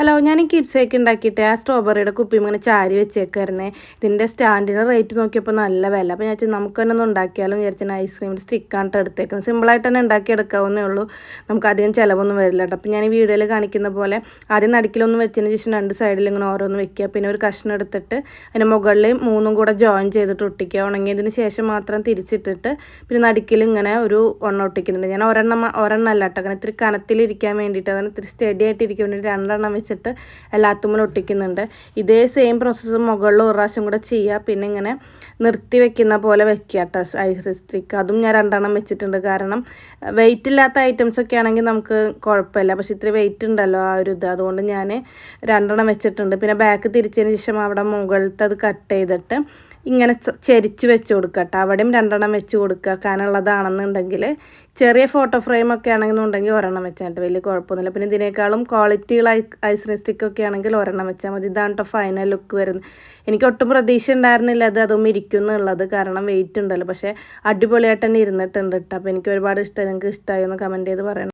Hello, ഞാൻ ഈ കീപ്സേക്ക് ഉണ്ടാക്കിയിട്ട് ആ സ്ട്രോബെറിയുടെ കുപ്പി ഇങ്ങനെ ചാരി വെച്ചേക്കായിരുന്നേ. ഇതിൻ്റെ സ്റ്റാൻഡിന് റേറ്റ് നോക്കിയപ്പോൾ നല്ല വില. അപ്പോൾ ഞാൻ വെച്ചാൽ നമുക്ക് തന്നെ ഒന്ന് ഉണ്ടാക്കിയാലും വിചാരിച്ചാൽ ഐസ്ക്രീമിൻ്റെ സ്റ്റിക്കാണ് എടുത്തേക്കുന്നത്. സിമ്പിളായിട്ട് തന്നെ ഉണ്ടാക്കിയെടുക്കാവുന്നേ ഉള്ളൂ. നമുക്ക് അധികം ചിലവൊന്നും വരില്ല കേട്ടോ. അപ്പോൾ ഞാൻ ഈ വീഡിയോയിൽ കാണിക്കുന്ന പോലെ ആദ്യം നടുക്കിലൊന്നും വെച്ചതിന് ശേഷം രണ്ട് സൈഡിൽ ഇങ്ങനെ ഓരോന്ന് വെക്കുക. പിന്നെ ഒരു കഷ്ണം എടുത്തിട്ട് അതിന് മുകളിൽ മൂന്നും കൂടെ ജോയിൻ ചെയ്തിട്ട് ഒട്ടിക്കുക. ഉണങ്ങിയതിന് ശേഷം മാത്രം തിരിച്ചിട്ടിട്ട് പിന്നെ നടുക്കിൽ ഇങ്ങനെ ഒരു ഒട്ടിക്കുന്നുണ്ട്. ഞാൻ ഒരെണ്ണം അല്ല കേട്ടോ, അങ്ങനെ ഇത്തിരി കനത്തിലിരിക്കാൻ വേണ്ടിയിട്ട്, അതിന് ഇത്തിരി സ്റ്റഡി ആയിട്ട് ഇരിക്കാൻ വേണ്ടി രണ്ടെണ്ണം വെച്ചിട്ട് എല്ലാത്തുമ്മലും ഒട്ടിക്കുന്നുണ്ട്. ഇതേ സെയിം പ്രോസസ്സ് മുകളിൽ ഒരു പ്രാവശ്യം കൂടെ ചെയ്യുക. പിന്നെ ഇങ്ങനെ നിർത്തി വെക്കുന്ന പോലെ വെക്കുക കേട്ടോ ഐസ് സ്റ്റിക്ക്. അതും ഞാൻ രണ്ടെണ്ണം വെച്ചിട്ടുണ്ട്. കാരണം വെയിറ്റ് ഇല്ലാത്ത ഐറ്റംസ് ഒക്കെ ആണെങ്കിൽ നമുക്ക് കുഴപ്പമില്ല, പക്ഷെ ഇത്തിരി വെയിറ്റ് ഉണ്ടല്ലോ ആ ഒരു ഇത്, അതുകൊണ്ട് ഞാൻ രണ്ടെണ്ണം വെച്ചിട്ടുണ്ട്. പിന്നെ ബാക്ക് തിരിച്ചതിന് ശേഷം അവിടെ മുകളിലത്തെ അത് കട്ട് ചെയ്തിട്ട് ഇങ്ങനെ ചെരിച്ച് വെച്ച് കൊടുക്കുക കേട്ടോ. അവിടെയും രണ്ടെണ്ണം വെച്ച് കൊടുക്കുക. കനമുള്ളതാണെന്നുണ്ടെങ്കിൽ ചെറിയ ഫോട്ടോ ഫ്രെയിമൊക്കെ ആണെന്നുണ്ടെങ്കിൽ ഒരെണ്ണം വെച്ചാൽ വലിയ കുഴപ്പമൊന്നുമില്ല. പിന്നെ ഇതിനേക്കാളും ക്വാളിറ്റിയുള്ള ഐസ്ക്രീം സ്റ്റിക്കൊക്കെ ആണെങ്കിൽ ഒരെണ്ണം വെച്ചാൽ മതി. ഇതാണ് കേട്ടോ ഫൈനൽ ലുക്ക് വരുന്നത്. എനിക്ക് ഒട്ടും പ്രതീക്ഷ ഉണ്ടായിരുന്നില്ല അതും ഇരിക്കുന്നുള്ളത്, കാരണം വെയിറ്റ് ഉണ്ടല്ലോ. പക്ഷേ അടിപൊളിയായിട്ട് തന്നെ ഇരുന്നിട്ടുണ്ട് കേട്ടോ. അപ്പോൾ എനിക്ക് ഒരുപാട് ഇഷ്ടമായി. നിങ്ങൾക്ക് ഇഷ്ടമായി ഒന്ന് കമൻറ്റ് ചെയ്ത് പറയണം.